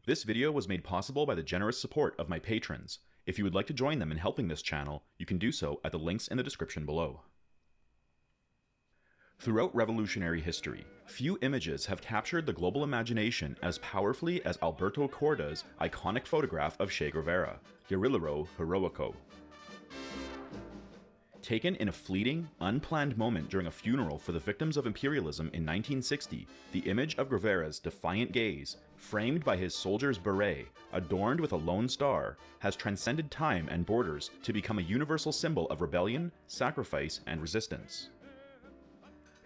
This video was made possible by the generous support of my patrons. If you would like to join them in helping this channel, you can do so at the links in the description below. Throughout revolutionary history, few images have captured the global imagination as powerfully as Alberto Korda's iconic photograph of Che Guevara, Guerrillero, Heroico. Taken in a fleeting, unplanned moment during a funeral for the victims of imperialism in 1960, the image of Guevara's defiant gaze, framed by his soldier's beret, adorned with a lone star, has transcended time and borders to become a universal symbol of rebellion, sacrifice, and resistance.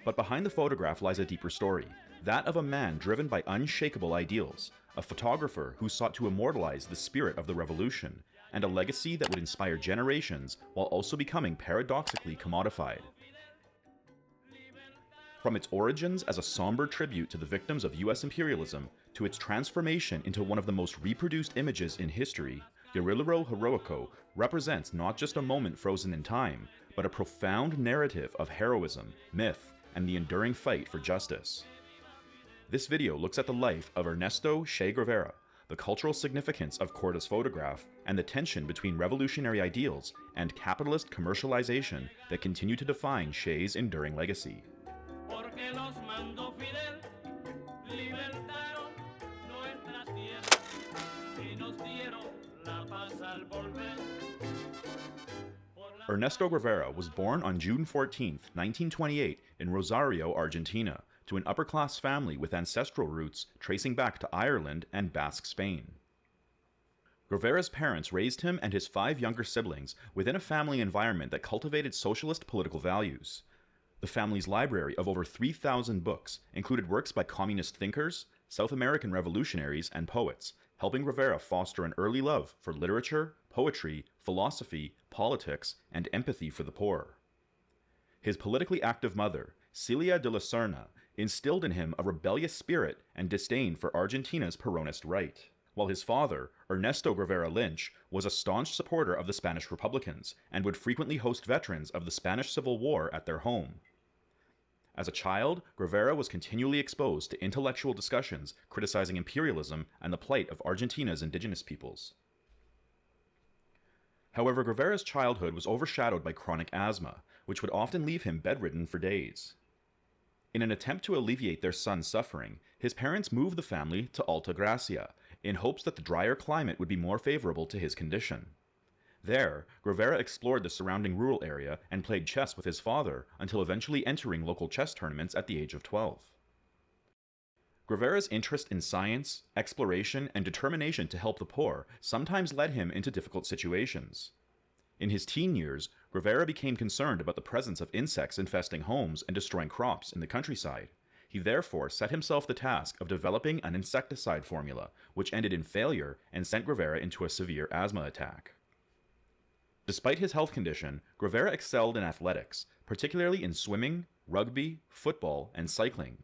But behind the photograph lies a deeper story, that of a man driven by unshakable ideals, a photographer who sought to immortalize the spirit of the revolution, and a legacy that would inspire generations while also becoming paradoxically commodified. From its origins as a somber tribute to the victims of US imperialism to its transformation into one of the most reproduced images in history, Guerrillero Heroico represents not just a moment frozen in time, but a profound narrative of heroism, myth, and the enduring fight for justice. This video looks at the life of Ernesto Che Guevara, the cultural significance of Korda's photograph, and the tension between revolutionary ideals and capitalist commercialization that continue to define Che's enduring legacy. Ernesto Guevara was born on June 14, 1928 in Rosario, Argentina, to an upper-class family with ancestral roots tracing back to Ireland and Basque Spain. Guevara's parents raised him and his 5 younger siblings within a family environment that cultivated socialist political values. The family's library of over 3,000 books included works by communist thinkers, South American revolutionaries, and poets, helping Guevara foster an early love for literature, poetry, philosophy, politics, and empathy for the poor. His politically active mother, Celia de la Serna, instilled in him a rebellious spirit and disdain for Argentina's Peronist right, while his father, Ernesto Guevara Lynch, was a staunch supporter of the Spanish Republicans and would frequently host veterans of the Spanish Civil War at their home. As a child, Guevara was continually exposed to intellectual discussions criticizing imperialism and the plight of Argentina's indigenous peoples. However, Guevara's childhood was overshadowed by chronic asthma, which would often leave him bedridden for days. In an attempt to alleviate their son's suffering, his parents moved the family to Alta Gracia, in hopes that the drier climate would be more favorable to his condition. There, Guevara explored the surrounding rural area and played chess with his father until eventually entering local chess tournaments at the age of 12. Guevara's interest in science, exploration, and determination to help the poor sometimes led him into difficult situations. In his teen years, Guevara became concerned about the presence of insects infesting homes and destroying crops in the countryside. He therefore set himself the task of developing an insecticide formula, which ended in failure and sent Guevara into a severe asthma attack. Despite his health condition, Guevara excelled in athletics, particularly in swimming, rugby, football, and cycling.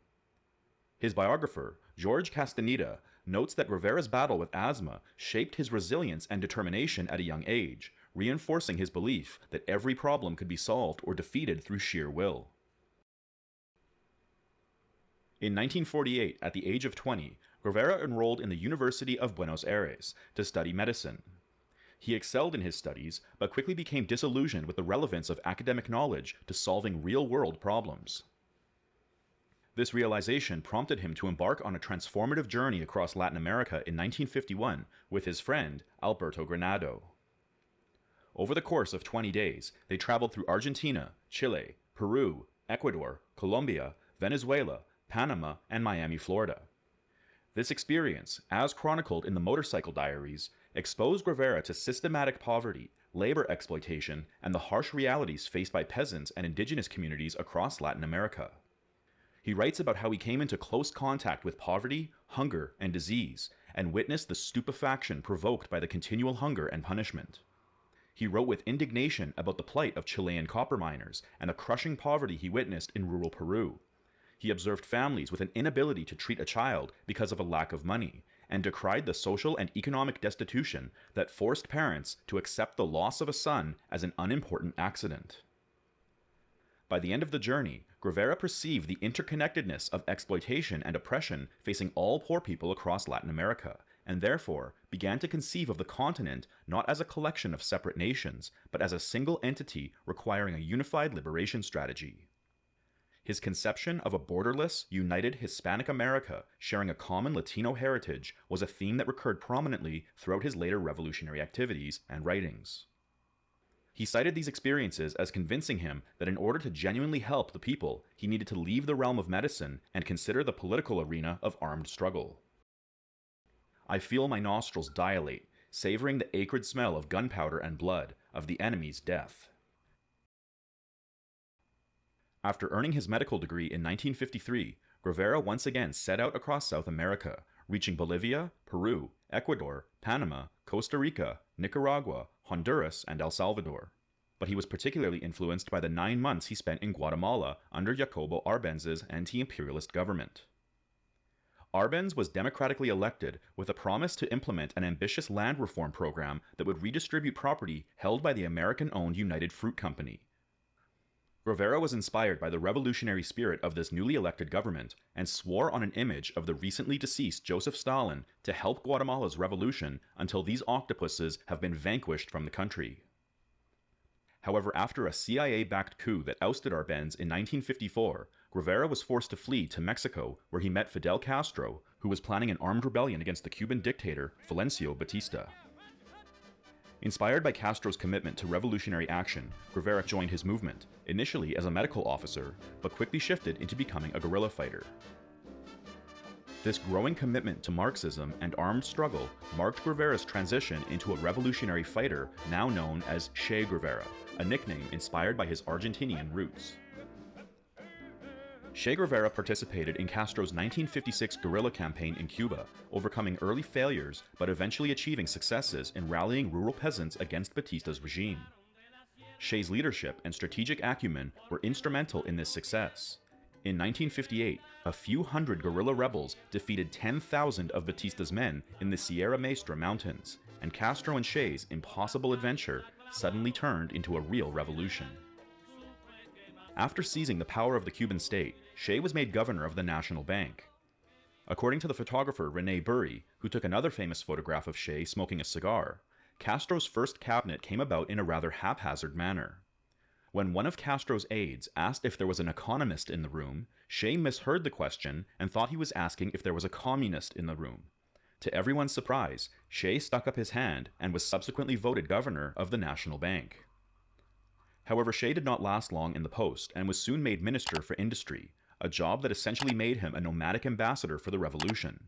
His biographer, George Castandea, notes that Guevara's battle with asthma shaped his resilience and determination at a young age, reinforcing his belief that every problem could be solved or defeated through sheer will. In 1948, at the age of 20, Guevara enrolled in the University of Buenos Aires to study medicine. He excelled in his studies, but quickly became disillusioned with the relevance of academic knowledge to solving real-world problems. This realization prompted him to embark on a transformative journey across Latin America in 1951 with his friend, Alberto Korda. Over the course of 20 days, they traveled through Argentina, Chile, Peru, Ecuador, Colombia, Venezuela, Panama, and Miami, Florida. This experience, as chronicled in the Motorcycle Diaries, exposed Guevara to systematic poverty, labor exploitation, and the harsh realities faced by peasants and indigenous communities across Latin America. He writes about how he came into close contact with poverty, hunger, and disease, and witnessed the stupefaction provoked by the continual hunger and punishment. He wrote with indignation about the plight of Chilean copper miners and the crushing poverty he witnessed in rural Peru. He observed families with an inability to treat a child because of a lack of money, and decried the social and economic destitution that forced parents to accept the loss of a son as an unimportant accident. By the end of the journey, Guevara perceived the interconnectedness of exploitation and oppression facing all poor people across Latin America, and therefore began to conceive of the continent not as a collection of separate nations, but as a single entity requiring a unified liberation strategy. His conception of a borderless, united Hispanic America sharing a common Latino heritage was a theme that recurred prominently throughout his later revolutionary activities and writings. He cited these experiences as convincing him that in order to genuinely help the people, he needed to leave the realm of medicine and consider the political arena of armed struggle. I feel my nostrils dilate, savoring the acrid smell of gunpowder and blood, of the enemy's death. After earning his medical degree in 1953, Guevara once again set out across South America, reaching Bolivia, Peru, Ecuador, Panama, Costa Rica, Nicaragua, Honduras, and El Salvador. But he was particularly influenced by the 9 months he spent in Guatemala under Jacobo Arbenz's anti-imperialist government. Arbenz was democratically elected with a promise to implement an ambitious land reform program that would redistribute property held by the American-owned United Fruit Company. Guevara was inspired by the revolutionary spirit of this newly elected government and swore on an image of the recently deceased Joseph Stalin to help Guatemala's revolution until these octopuses have been vanquished from the country. However, after a CIA-backed coup that ousted Arbenz in 1954, Guevara was forced to flee to Mexico, where he met Fidel Castro, who was planning an armed rebellion against the Cuban dictator Fulgencio Batista. Inspired by Castro's commitment to revolutionary action, Guevara joined his movement, initially as a medical officer, but quickly shifted into becoming a guerrilla fighter. This growing commitment to Marxism and armed struggle marked Guevara's transition into a revolutionary fighter now known as Che Guevara, a nickname inspired by his Argentinian roots. Che Guevara participated in Castro's 1956 guerrilla campaign in Cuba, overcoming early failures but eventually achieving successes in rallying rural peasants against Batista's regime. Che's leadership and strategic acumen were instrumental in this success. In 1958, a few hundred guerrilla rebels defeated 10,000 of Batista's men in the Sierra Maestra Mountains, and Castro and Che's impossible adventure suddenly turned into a real revolution. After seizing the power of the Cuban state, Che was made governor of the National Bank. According to the photographer René Burri, who took another famous photograph of Che smoking a cigar, Castro's first cabinet came about in a rather haphazard manner. When one of Castro's aides asked if there was an economist in the room, Che misheard the question and thought he was asking if there was a communist in the room. To everyone's surprise, Che stuck up his hand and was subsequently voted governor of the National Bank. However, Che did not last long in the post and was soon made Minister for Industry, a job that essentially made him a nomadic ambassador for the revolution.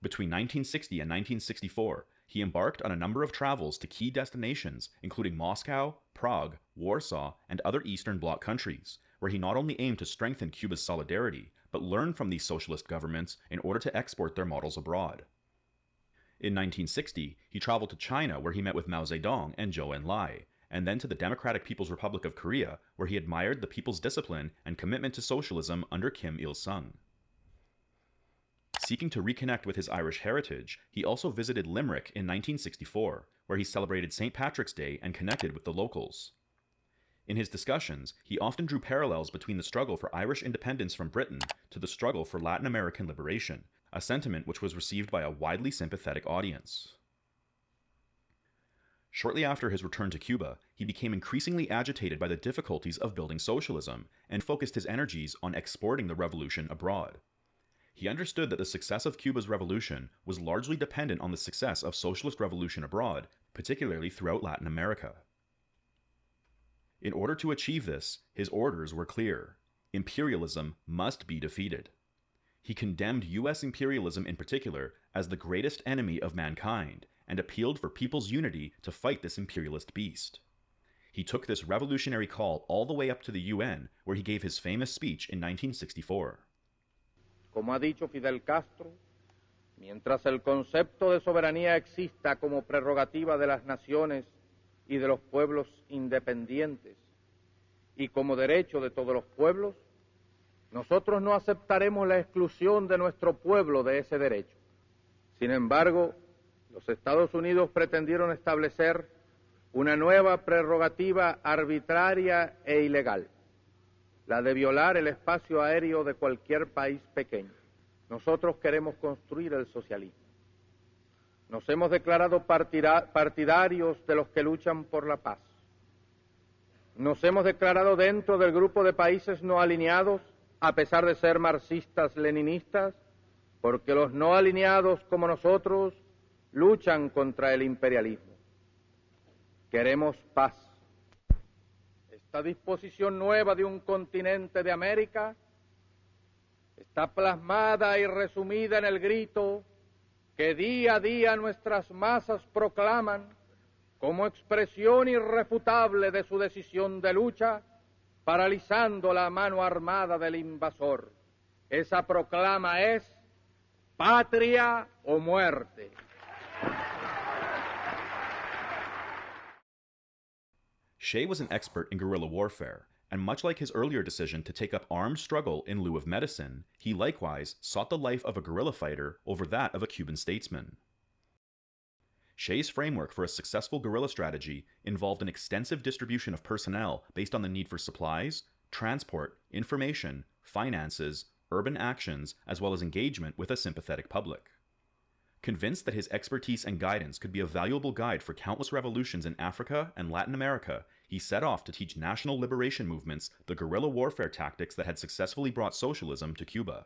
Between 1960 and 1964, he embarked on a number of travels to key destinations, including Moscow, Prague, Warsaw, and other Eastern Bloc countries, where he not only aimed to strengthen Cuba's solidarity, but learned from these socialist governments in order to export their models abroad. In 1960, he traveled to China, where he met with Mao Zedong and Zhou Enlai, and then to the Democratic People's Republic of Korea, where he admired the people's discipline and commitment to socialism under Kim Il-sung. Seeking to reconnect with his Irish heritage, he also visited Limerick in 1964, where he celebrated St. Patrick's Day and connected with the locals. In his discussions, he often drew parallels between the struggle for Irish independence from Britain to the struggle for Latin American liberation, a sentiment which was received by a widely sympathetic audience. Shortly after his return to Cuba, he became increasingly agitated by the difficulties of building socialism and focused his energies on exporting the revolution abroad. He understood that the success of Cuba's revolution was largely dependent on the success of socialist revolution abroad, particularly throughout Latin America. In order to achieve this, his orders were clear: imperialism must be defeated. He condemned U.S. imperialism in particular as the greatest enemy of mankind, and appealed for people's unity to fight this imperialist beast. He took this revolutionary call all the way up to the UN, where he gave his famous speech in 1964. Como ha dicho Fidel Castro, mientras el concepto de soberanía exista como prerrogativa de las naciones y de los pueblos independientes, y como derecho de todos los pueblos, nosotros no aceptaremos la exclusión de nuestro pueblo de ese derecho. Sin embargo, los Estados Unidos pretendieron establecer una nueva prerrogativa arbitraria e ilegal, la de violar el espacio aéreo de cualquier país pequeño. Nosotros queremos construir el socialismo. Nos hemos declarado partidarios de los que luchan por la paz. Nos hemos declarado dentro del grupo de países no alineados, a pesar de ser marxistas-leninistas, porque los no alineados como nosotros luchan contra el imperialismo. Queremos paz. Esta disposición nueva de un continente de América está plasmada y resumida en el grito que día a día nuestras masas proclaman como expresión irrefutable de su decisión de lucha, paralizando la mano armada del invasor. Esa proclama es patria o muerte. Che was an expert in guerrilla warfare, and much like his earlier decision to take up armed struggle in lieu of medicine, he likewise sought the life of a guerrilla fighter over that of a Cuban statesman. Che's framework for a successful guerrilla strategy involved an extensive distribution of personnel based on the need for supplies, transport, information, finances, urban actions, as well as engagement with a sympathetic public. Convinced that his expertise and guidance could be a valuable guide for countless revolutions in Africa and Latin America, he set off to teach national liberation movements the guerrilla warfare tactics that had successfully brought socialism to Cuba.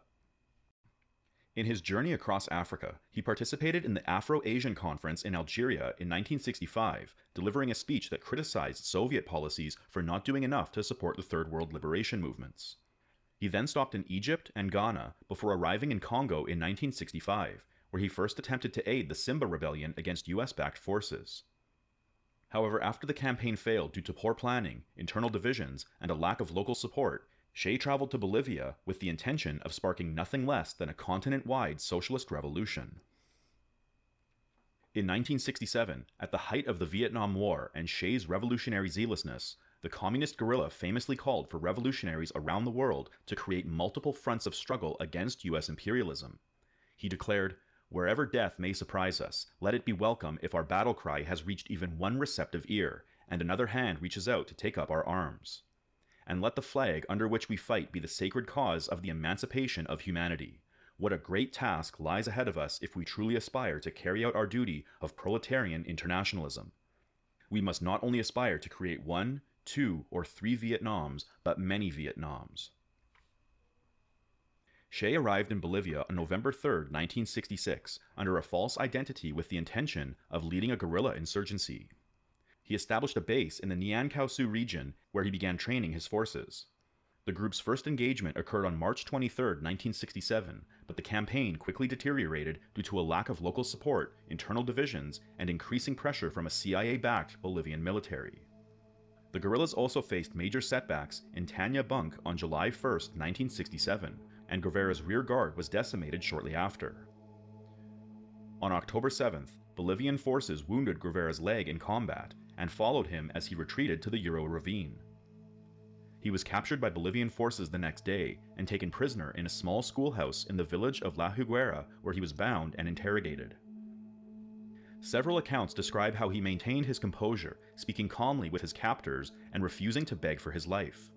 In his journey across Africa, he participated in the Afro-Asian Conference in Algeria in 1965, delivering a speech that criticized Soviet policies for not doing enough to support the Third World liberation movements. He then stopped in Egypt and Ghana before arriving in Congo in 1965, where he first attempted to aid the Simba rebellion against US-backed forces. However, after the campaign failed due to poor planning, internal divisions, and a lack of local support, Che traveled to Bolivia with the intention of sparking nothing less than a continent-wide socialist revolution. In 1967, at the height of the Vietnam War and Che's revolutionary zealousness, the communist guerrilla famously called for revolutionaries around the world to create multiple fronts of struggle against US imperialism. He declared, "Wherever death may surprise us, let it be welcome if our battle cry has reached even one receptive ear, and another hand reaches out to take up our arms. And let the flag under which we fight be the sacred cause of the emancipation of humanity. What a great task lies ahead of us if we truly aspire to carry out our duty of proletarian internationalism. We must not only aspire to create 1, 2, or 3 Vietnams, but many Vietnams." Che arrived in Bolivia on November 3, 1966, under a false identity with the intention of leading a guerrilla insurgency. He established a base in the Niancausu region where he began training his forces. The group's first engagement occurred on March 23, 1967, but the campaign quickly deteriorated due to a lack of local support, internal divisions, and increasing pressure from a CIA-backed Bolivian military. The guerrillas also faced major setbacks in Tanya Bunk on July 1, 1967, and Guevara's rear guard was decimated shortly after. On October 7th, Bolivian forces wounded Guevara's leg in combat and followed him as he retreated to the Euro ravine. He was captured by Bolivian forces the next day and taken prisoner in a small schoolhouse in the village of La Higuera, where he was bound and interrogated. Several accounts describe how he maintained his composure, speaking calmly with his captors and refusing to beg for his life.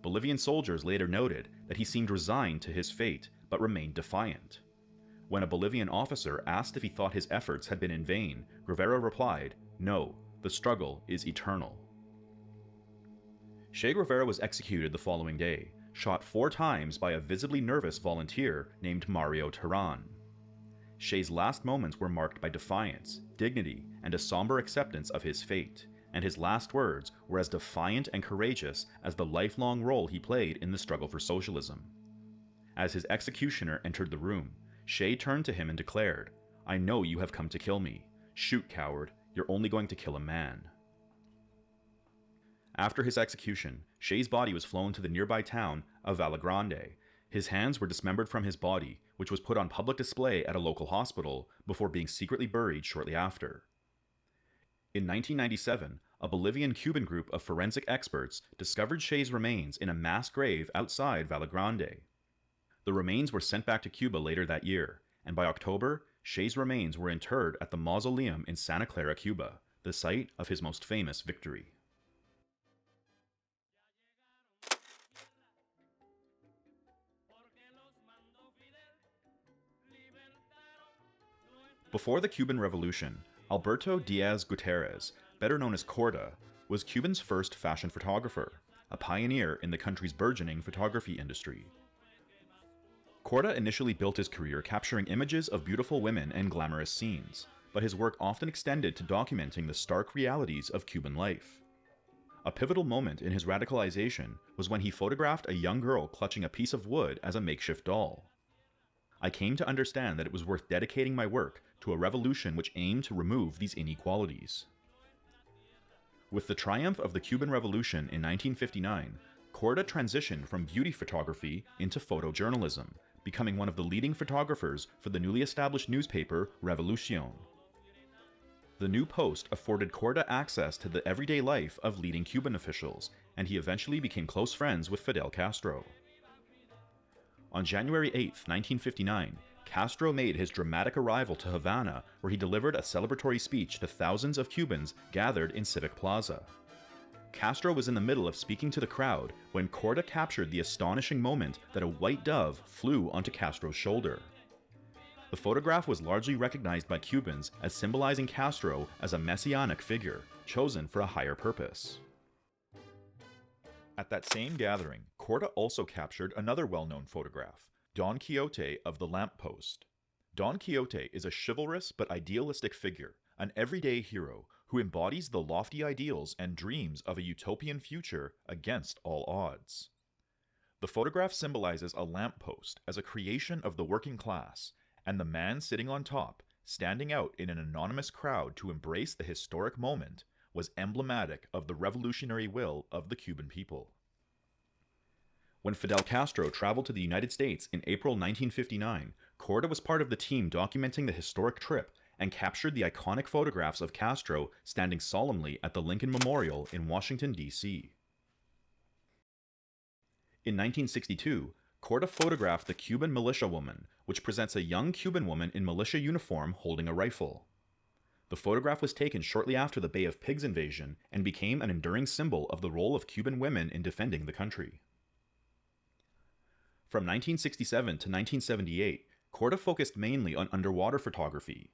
Bolivian soldiers later noted that he seemed resigned to his fate, but remained defiant. When a Bolivian officer asked if he thought his efforts had been in vain, Guevara replied, "No, the struggle is eternal." Che Guevara was executed the following day, shot 4 times by a visibly nervous volunteer named Mario Terán. Che's last moments were marked by defiance, dignity, and a somber acceptance of his fate, and his last words were as defiant and courageous as the lifelong role he played in the struggle for socialism. As his executioner entered the room, Che turned to him and declared, "I know you have come to kill me. Shoot, coward. You're only going to kill a man." After his execution, Che's body was flown to the nearby town of Vallegrande. His hands were dismembered from his body, which was put on public display at a local hospital before being secretly buried shortly after. In 1997, a Bolivian-Cuban group of forensic experts discovered Che's remains in a mass grave outside Vallegrande. The remains were sent back to Cuba later that year, and by October, Che's remains were interred at the mausoleum in Santa Clara, Cuba, the site of his most famous victory. Before the Cuban Revolution, Alberto Diaz Gutierrez, better known as Korda, was Cuba's first fashion photographer, a pioneer in the country's burgeoning photography industry. Korda initially built his career capturing images of beautiful women and glamorous scenes, but his work often extended to documenting the stark realities of Cuban life. A pivotal moment in his radicalization was when he photographed a young girl clutching a piece of wood as a makeshift doll. I came to understand that it was worth dedicating my work to a revolution which aimed to remove these inequalities. With the triumph of the Cuban Revolution in 1959, Korda transitioned from beauty photography into photojournalism, becoming one of the leading photographers for the newly established newspaper Revolucion. The new post afforded Korda access to the everyday life of leading Cuban officials, and he eventually became close friends with Fidel Castro. On January 8, 1959, Castro made his dramatic arrival to Havana, where he delivered a celebratory speech to thousands of Cubans gathered in Civic Plaza. Castro was in the middle of speaking to the crowd when Korda captured the astonishing moment that a white dove flew onto Castro's shoulder. The photograph was largely recognized by Cubans as symbolizing Castro as a messianic figure, chosen for a higher purpose. At that same gathering, Korda also captured another well-known photograph, Don Quixote of the Lamppost. Don Quixote is a chivalrous but idealistic figure, an everyday hero who embodies the lofty ideals and dreams of a utopian future against all odds. The photograph symbolizes a lamppost as a creation of the working class, and the man sitting on top, standing out in an anonymous crowd to embrace the historic moment, was emblematic of the revolutionary will of the Cuban people. When Fidel Castro traveled to the United States in April 1959, Korda was part of the team documenting the historic trip and captured the iconic photographs of Castro standing solemnly at the Lincoln Memorial in Washington, D.C. In 1962, Korda photographed the Cuban militia woman, which presents a young Cuban woman in militia uniform holding a rifle. The photograph was taken shortly after the Bay of Pigs invasion and became an enduring symbol of the role of Cuban women in defending the country. From 1967 to 1978, Korda focused mainly on underwater photography.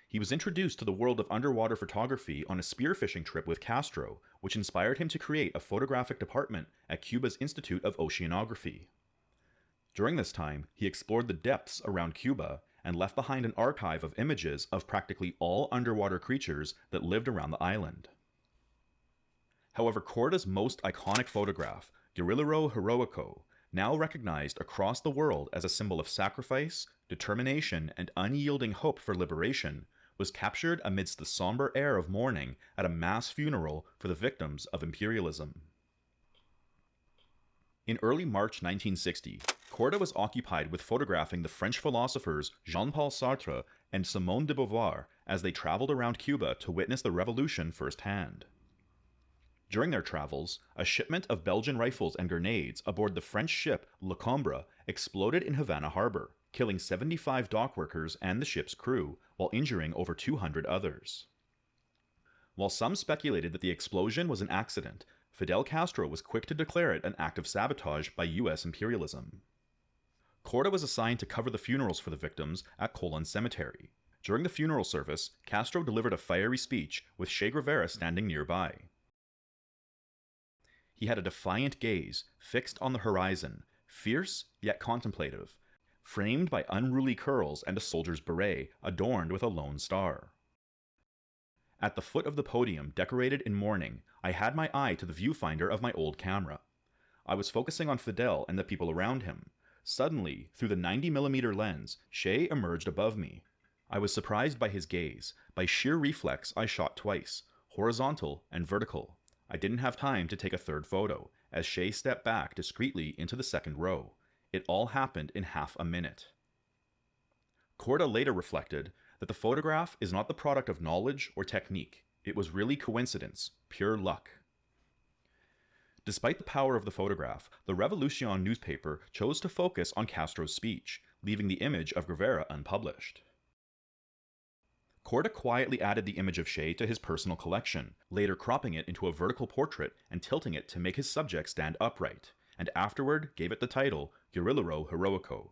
He was introduced to the world of underwater photography on a spearfishing trip with Castro, which inspired him to create a photographic department at Cuba's Institute of Oceanography. During this time, he explored the depths around Cuba and left behind an archive of images of practically all underwater creatures that lived around the island. However, Korda's most iconic photograph, Guerrillero Heroico, now recognized across the world as a symbol of sacrifice, determination, and unyielding hope for liberation, was captured amidst the somber air of mourning at a mass funeral for the victims of imperialism. In early March 1960, Korda was occupied with photographing the French philosophers Jean-Paul Sartre and Simone de Beauvoir as they traveled around Cuba to witness the revolution firsthand. During their travels, a shipment of Belgian rifles and grenades aboard the French ship Le Combre exploded in Havana harbor, killing 75 dockworkers and the ship's crew, while injuring over 200 others. While some speculated that the explosion was an accident, Fidel Castro was quick to declare it an act of sabotage by U.S. imperialism. Korda was assigned to cover the funerals for the victims at Colón Cemetery. During the funeral service, Castro delivered a fiery speech, with Che Guevara standing nearby. He had a defiant gaze, fixed on the horizon, fierce yet contemplative, framed by unruly curls and a soldier's beret adorned with a lone star. At the foot of the podium, decorated in mourning, I had my eye to the viewfinder of my old camera. I was focusing on Fidel and the people around him. Suddenly, through the 90mm lens, Che emerged above me. I was surprised by his gaze. By sheer reflex, I shot twice, horizontal and vertical. I didn't have time to take a third photo, as Che stepped back discreetly into the second row. It all happened in half a minute. Korda later reflected that the photograph is not the product of knowledge or technique. It was really coincidence, pure luck. Despite the power of the photograph, the Revolucion newspaper chose to focus on Castro's speech, leaving the image of Guevara unpublished. Korda quietly added the image of Che to his personal collection, later cropping it into a vertical portrait and tilting it to make his subject stand upright, and afterward gave it the title Guerrillero Heroico.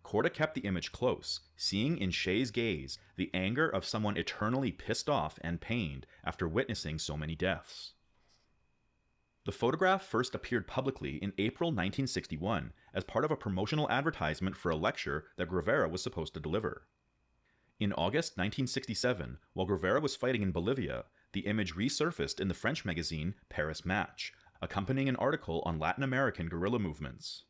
Korda kept the image close, seeing in Shea's gaze the anger of someone eternally pissed off and pained after witnessing so many deaths. The photograph first appeared publicly in April 1961 as part of a promotional advertisement for a lecture that Guevara was supposed to deliver. In August 1967, while Guevara was fighting in Bolivia, the image resurfaced in the French magazine Paris Match, accompanying an article on Latin American guerrilla movements.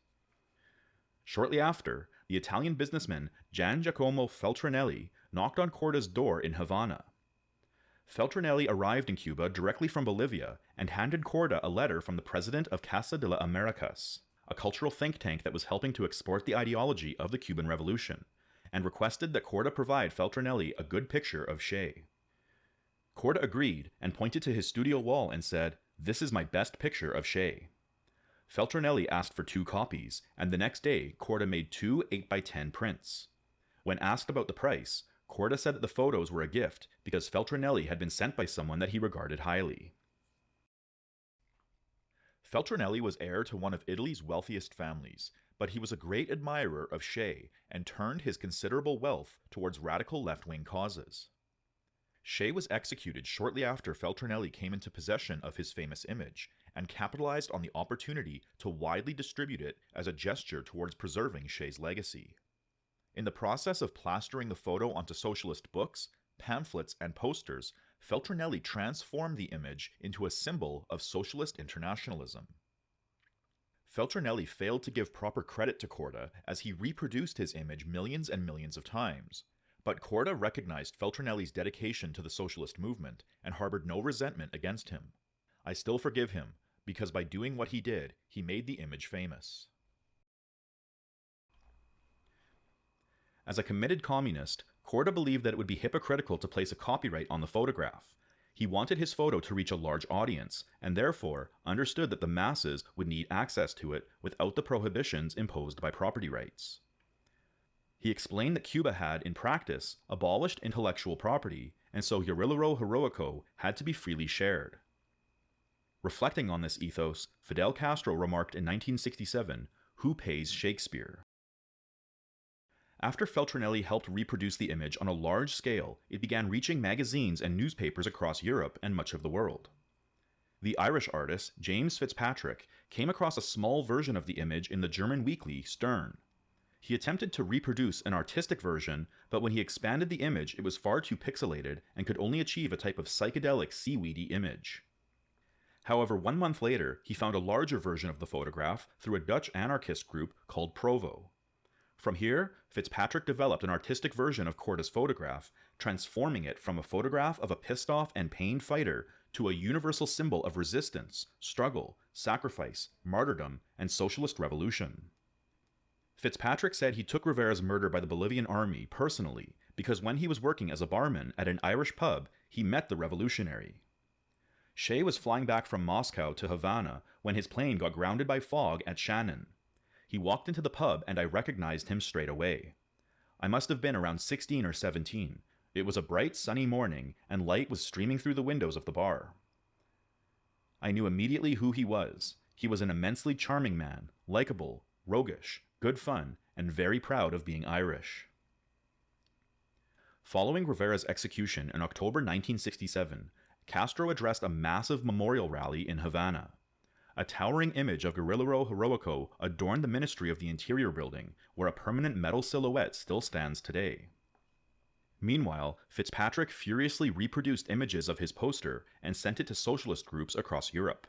Shortly after, the Italian businessman Gian Giacomo Feltrinelli knocked on Korda's door in Havana. Feltrinelli arrived in Cuba directly from Bolivia and handed Korda a letter from the president of Casa de las Americas, a cultural think tank that was helping to export the ideology of the Cuban Revolution, and requested that Korda provide Feltrinelli a good picture of Shea. Korda agreed and pointed to his studio wall and said, "This is my best picture of Shea." Feltrinelli asked for 2 copies, and the next day Korda made 2 8x10 prints. When asked about the price, Korda said that the photos were a gift because Feltrinelli had been sent by someone that he regarded highly. Feltrinelli was heir to one of Italy's wealthiest families, but he was a great admirer of Shea and turned his considerable wealth towards radical left-wing causes. Shea was executed shortly after Feltrinelli came into possession of his famous image and capitalized on the opportunity to widely distribute it as a gesture towards preserving Shea's legacy. In the process of plastering the photo onto socialist books, pamphlets, and posters, Feltrinelli transformed the image into a symbol of socialist internationalism. Feltrinelli failed to give proper credit to Korda as he reproduced his image millions and millions of times, but Korda recognized Feltrinelli's dedication to the socialist movement and harbored no resentment against him. "I still forgive him, because by doing what he did, he made the image famous." As a committed communist, Korda believed that it would be hypocritical to place a copyright on the photograph. He wanted his photo to reach a large audience, and therefore understood that the masses would need access to it without the prohibitions imposed by property rights. He explained that Cuba had, in practice, abolished intellectual property, and so Guerrillero Heroico had to be freely shared. Reflecting on this ethos, Fidel Castro remarked in 1967, "Who pays Shakespeare?" After Feltrinelli helped reproduce the image on a large scale, it began reaching magazines and newspapers across Europe and much of the world. The Irish artist, James Fitzpatrick, came across a small version of the image in the German weekly Stern. He attempted to reproduce an artistic version, but when he expanded the image, it was far too pixelated and could only achieve a type of psychedelic seaweedy image. However, 1 month later, he found a larger version of the photograph through a Dutch anarchist group called Provo. From here, Fitzpatrick developed an artistic version of Korda's photograph, transforming it from a photograph of a pissed-off and pained fighter to a universal symbol of resistance, struggle, sacrifice, martyrdom, and socialist revolution. Fitzpatrick said he took Rivera's murder by the Bolivian army personally because when he was working as a barman at an Irish pub, he met the revolutionary. Shea was flying back from Moscow to Havana when his plane got grounded by fog at Shannon. He walked into the pub and I recognized him straight away. I must have been around 16 or 17. It was a bright, sunny morning, and light was streaming through the windows of the bar. I knew immediately who he was. He was an immensely charming man, likable, roguish, good fun, and very proud of being Irish. Following Rivera's execution in October 1967, Castro addressed a massive memorial rally in Havana. A towering image of Guerrillero Heroico adorned the Ministry of the Interior building, where a permanent metal silhouette still stands today. Meanwhile, Fitzpatrick furiously reproduced images of his poster and sent it to socialist groups across Europe.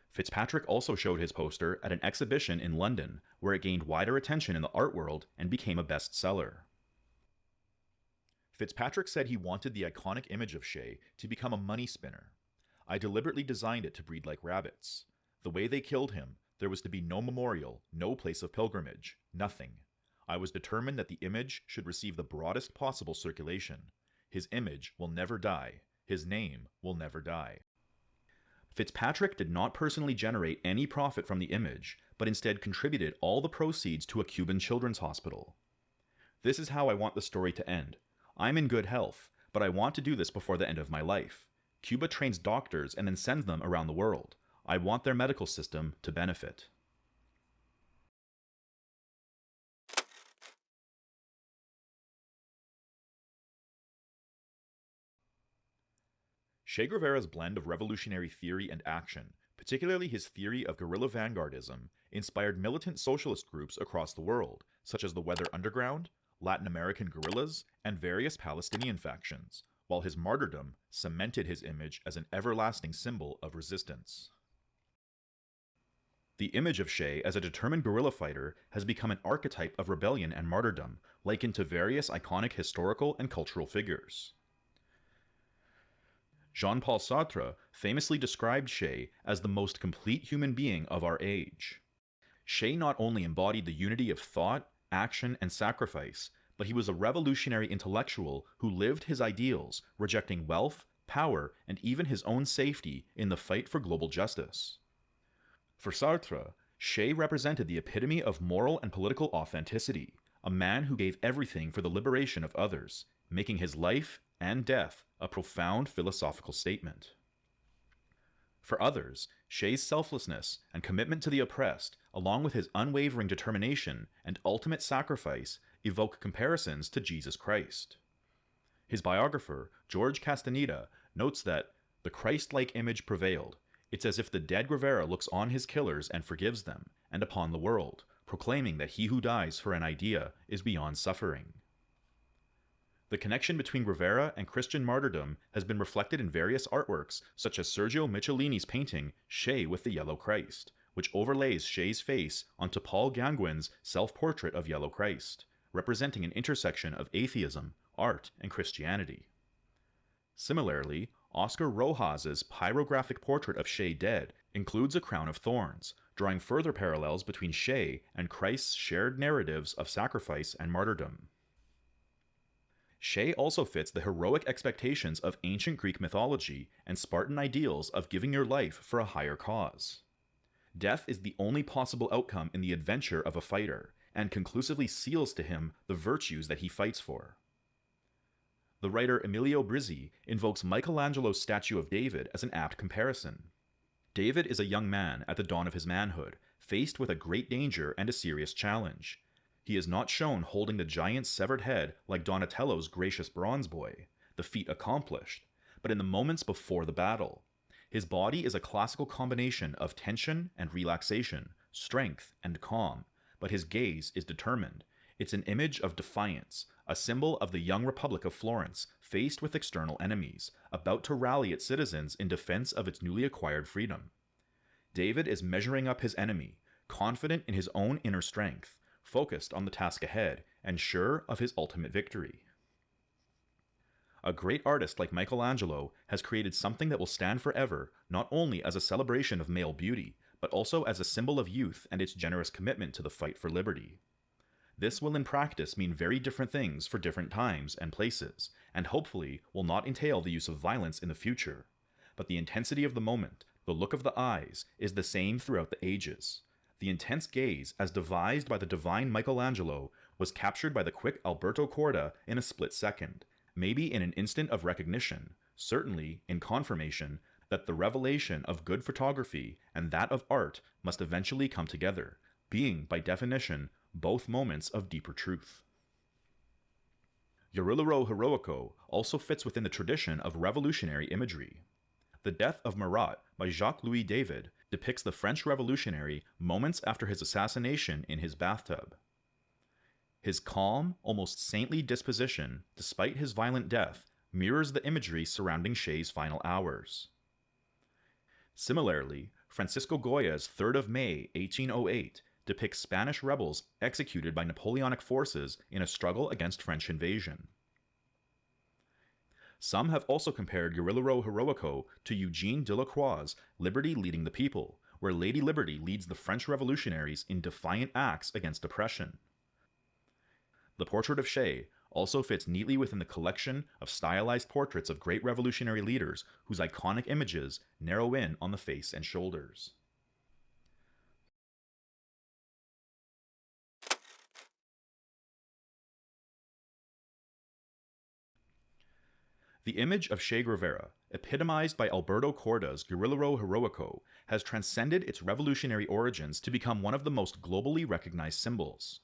Fitzpatrick also showed his poster at an exhibition in London, where it gained wider attention in the art world and became a bestseller. Fitzpatrick said he wanted the iconic image of Shea to become a money spinner. "I deliberately designed it to breed like rabbits. The way they killed him, there was to be no memorial, no place of pilgrimage, nothing. I was determined that the image should receive the broadest possible circulation. His image will never die. His name will never die." Fitzpatrick did not personally generate any profit from the image, but instead contributed all the proceeds to a Cuban children's hospital. "This is how I want the story to end. I'm in good health, but I want to do this before the end of my life. Cuba trains doctors and then sends them around the world. I want their medical system to benefit." Che Guevara's blend of revolutionary theory and action, particularly his theory of guerrilla vanguardism, inspired militant socialist groups across the world, such as the Weather Underground, Latin American guerrillas, and various Palestinian factions, while his martyrdom cemented his image as an everlasting symbol of resistance. The image of Che as a determined guerrilla fighter has become an archetype of rebellion and martyrdom, likened to various iconic historical and cultural figures. Jean-Paul Sartre famously described Che as the most complete human being of our age. Che not only embodied the unity of thought, action, and sacrifice, but he was a revolutionary intellectual who lived his ideals, rejecting wealth, power, and even his own safety in the fight for global justice. For Sartre, Che represented the epitome of moral and political authenticity, a man who gave everything for the liberation of others, making his life and death a profound philosophical statement. For others, Che's selflessness and commitment to the oppressed, along with his unwavering determination and ultimate sacrifice, evoke comparisons to Jesus Christ. His biographer, George Castandea, notes that the Christ-like image prevailed. It's as if the dead Guevara looks on his killers and forgives them, and upon the world, proclaiming that he who dies for an idea is beyond suffering. The connection between Guevara and Christian martyrdom has been reflected in various artworks, such as Sergio Michelini's painting Che with the Yellow Christ, which overlays Che's face onto Paul Gauguin's self-portrait of Yellow Christ, representing an intersection of atheism, art, and Christianity. Similarly, Oscar Rojas's pyrographic portrait of Che dead includes a crown of thorns, drawing further parallels between Che and Christ's shared narratives of sacrifice and martyrdom. Che also fits the heroic expectations of ancient Greek mythology and Spartan ideals of giving your life for a higher cause. Death is the only possible outcome in the adventure of a fighter, and conclusively seals to him the virtues that he fights for. The writer Emilio Brizzi invokes Michelangelo's statue of David as an apt comparison. David is a young man at the dawn of his manhood, faced with a great danger and a serious challenge. He is not shown holding the giant's severed head like Donatello's gracious bronze boy, the feat accomplished, but in the moments before the battle. His body is a classical combination of tension and relaxation, strength and calm, but his gaze is determined. It's an image of defiance, a symbol of the young Republic of Florence, faced with external enemies, about to rally its citizens in defense of its newly acquired freedom. David is measuring up his enemy, confident in his own inner strength, focused on the task ahead, and sure of his ultimate victory. A great artist like Michelangelo has created something that will stand forever, not only as a celebration of male beauty, but also as a symbol of youth and its generous commitment to the fight for liberty. This will in practice mean very different things for different times and places, and hopefully will not entail the use of violence in the future. But the intensity of the moment, the look of the eyes, is the same throughout the ages. The intense gaze, as devised by the divine Michelangelo, was captured by the quick Alberto Korda in a split second, maybe in an instant of recognition, certainly in confirmation that the revelation of good photography and that of art must eventually come together, being, by definition, both moments of deeper truth. Guerrillero Heroico also fits within the tradition of revolutionary imagery. The Death of Marat by Jacques-Louis David depicts the French revolutionary moments after his assassination in his bathtub. His calm, almost saintly disposition, despite his violent death, mirrors the imagery surrounding Che's final hours. Similarly, Francisco Goya's 3rd of May, 1808, depicts Spanish rebels executed by Napoleonic forces in a struggle against French invasion. Some have also compared Guerrillero Heroico to Eugene Delacroix's Liberty Leading the People, where Lady Liberty leads the French revolutionaries in defiant acts against oppression. The portrait of Che also fits neatly within the collection of stylized portraits of great revolutionary leaders whose iconic images narrow in on the face and shoulders. The image of Che Guevara, epitomized by Alberto Korda's Guerrillero Heroico, has transcended its revolutionary origins to become one of the most globally recognized symbols.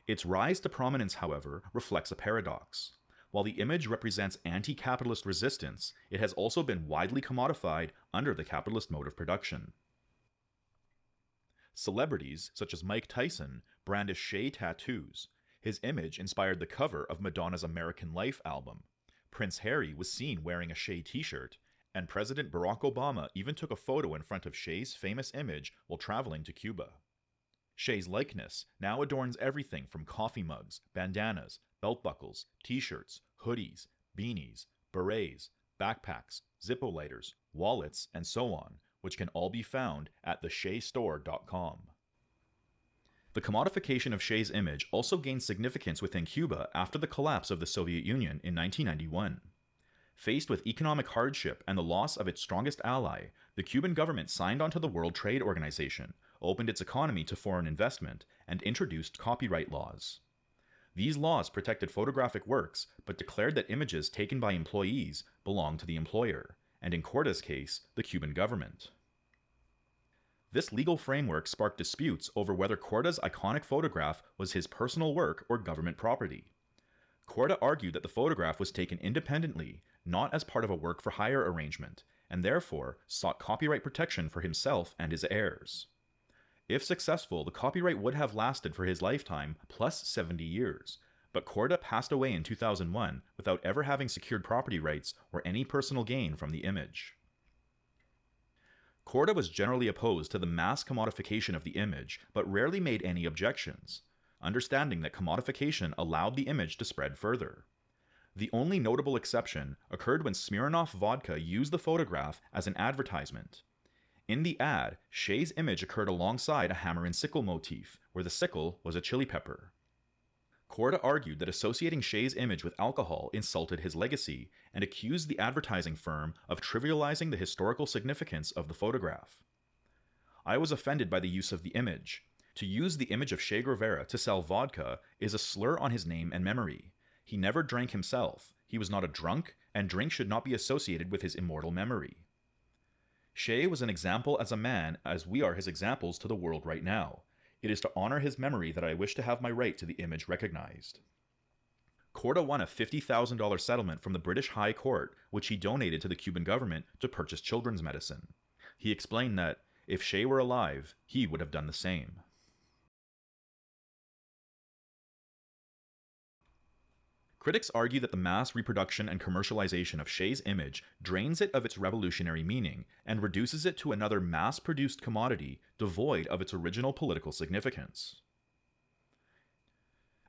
Its rise to prominence, however, reflects a paradox. While the image represents anti-capitalist resistance, it has also been widely commodified under the capitalist mode of production. Celebrities, such as Mike Tyson, brandish Che tattoos. His image inspired the cover of Madonna's American Life album. Prince Harry was seen wearing a Che t-shirt, and President Barack Obama even took a photo in front of Che's famous image while traveling to Cuba. Che's likeness now adorns everything from coffee mugs, bandanas, belt buckles, t-shirts, hoodies, beanies, berets, backpacks, Zippo lighters, wallets, and so on, which can all be found at thechestore.com. The commodification of Che's image also gained significance within Cuba after the collapse of the Soviet Union in 1991. Faced with economic hardship and the loss of its strongest ally, the Cuban government signed onto the World Trade Organization, opened its economy to foreign investment, and introduced copyright laws. These laws protected photographic works, but declared that images taken by employees belonged to the employer, and in Korda's case, the Cuban government. This legal framework sparked disputes over whether Korda's iconic photograph was his personal work or government property. Korda argued that the photograph was taken independently, not as part of a work-for-hire arrangement, and therefore sought copyright protection for himself and his heirs. If successful, the copyright would have lasted for his lifetime plus 70 years, but Korda passed away in 2001 without ever having secured property rights or any personal gain from the image. Korda was generally opposed to the mass commodification of the image, but rarely made any objections, understanding that commodification allowed the image to spread further. The only notable exception occurred when Smirnoff Vodka used the photograph as an advertisement. In the ad, Che's image occurred alongside a hammer and sickle motif, where the sickle was a chili pepper. Korda argued that associating Che's image with alcohol insulted his legacy and accused the advertising firm of trivializing the historical significance of the photograph. I was offended by the use of the image. To use the image of Che Guevara to sell vodka is a slur on his name and memory. He never drank himself, he was not a drunk, and drink should not be associated with his immortal memory. Che was an example as a man as we are his examples to the world right now. It is to honor his memory that I wish to have my right to the image recognized. Korda won a $50,000 settlement from the British High Court, which he donated to the Cuban government to purchase children's medicine. He explained that, if Che were alive, he would have done the same. Critics argue that the mass reproduction and commercialization of Che's image drains it of its revolutionary meaning and reduces it to another mass-produced commodity devoid of its original political significance.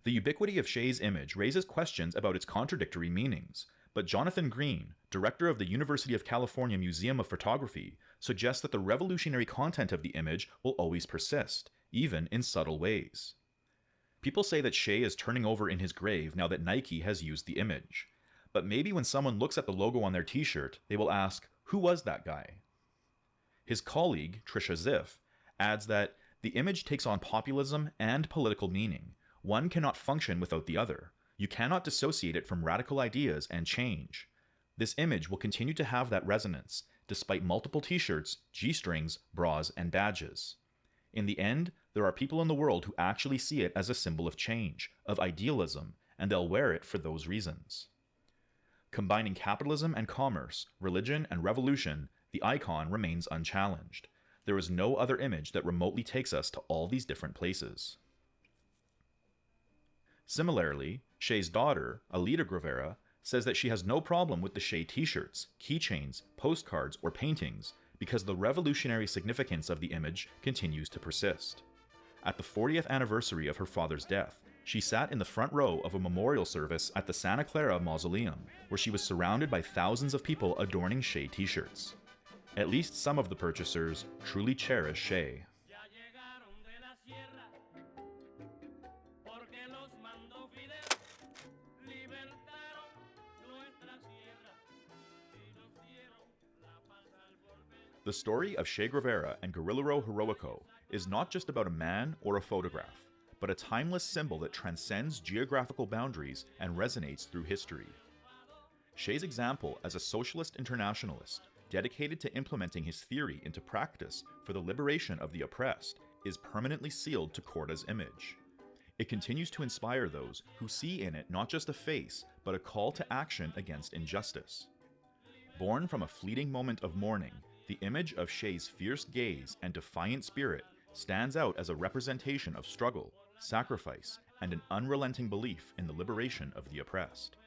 The ubiquity of Che's image raises questions about its contradictory meanings, but Jonathan Green, director of the University of California Museum of Photography, suggests that the revolutionary content of the image will always persist, even in subtle ways. People say that Che is turning over in his grave now that Nike has used the image. But maybe when someone looks at the logo on their t-shirt, they will ask, who was that guy? His colleague, Trisha Ziff, adds that the image takes on populism and political meaning. One cannot function without the other. You cannot dissociate it from radical ideas and change. This image will continue to have that resonance, despite multiple t-shirts, G-strings, bras, and badges. In the end, there are people in the world who actually see it as a symbol of change, of idealism, and they'll wear it for those reasons. Combining capitalism and commerce, religion and revolution, the icon remains unchallenged. There is no other image that remotely takes us to all these different places. Similarly, Che's daughter, Alida Guevara, says that she has no problem with the Che t-shirts, keychains, postcards, or paintings because the revolutionary significance of the image continues to persist. At the 40th anniversary of her father's death, she sat in the front row of a memorial service at the Santa Clara Mausoleum, where she was surrounded by thousands of people adorning Che t-shirts. At least some of the purchasers truly cherish Che. The story of Che Guevara and Guerrillero Heroico is not just about a man or a photograph, but a timeless symbol that transcends geographical boundaries and resonates through history. Che's example as a socialist internationalist, dedicated to implementing his theory into practice for the liberation of the oppressed, is permanently sealed to Korda's image. It continues to inspire those who see in it not just a face, but a call to action against injustice. Born from a fleeting moment of mourning, the image of Shea's fierce gaze and defiant spirit stands out as a representation of struggle, sacrifice, and an unrelenting belief in the liberation of the oppressed.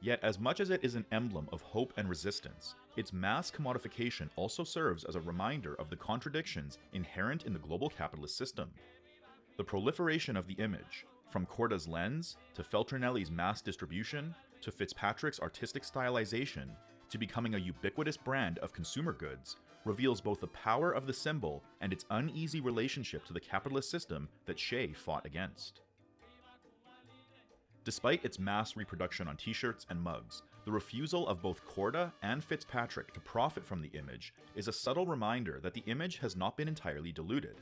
Yet, as much as it is an emblem of hope and resistance, its mass commodification also serves as a reminder of the contradictions inherent in the global capitalist system. The proliferation of the image, from Korda's lens, to Feltrinelli's mass distribution, to Fitzpatrick's artistic stylization, to becoming a ubiquitous brand of consumer goods, reveals both the power of the symbol and its uneasy relationship to the capitalist system that Shea fought against. Despite its mass reproduction on t-shirts and mugs, the refusal of both Korda and Fitzpatrick to profit from the image is a subtle reminder that the image has not been entirely diluted.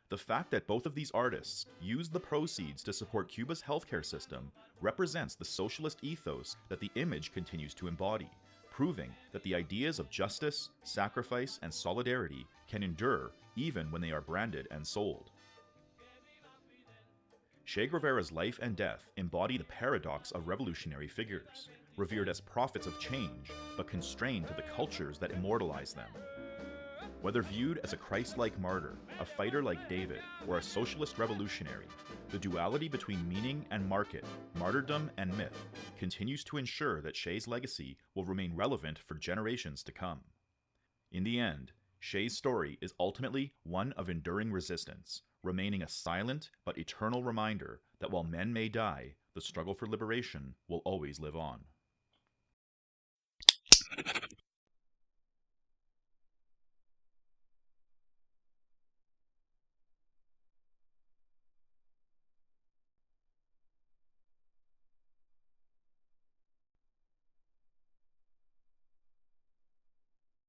The fact that both of these artists used the proceeds to support Cuba's healthcare system represents the socialist ethos that the image continues to embody, proving that the ideas of justice, sacrifice, and solidarity can endure even when they are branded and sold. Che Guevara's life and death embody the paradox of revolutionary figures, revered as prophets of change, but constrained to the cultures that immortalize them. Whether viewed as a Christ-like martyr, a fighter like David, or a socialist revolutionary, the duality between meaning and market, martyrdom and myth, continues to ensure that Shea's legacy will remain relevant for generations to come. In the end, Shea's story is ultimately one of enduring resistance, remaining a silent but eternal reminder that while men may die, the struggle for liberation will always live on.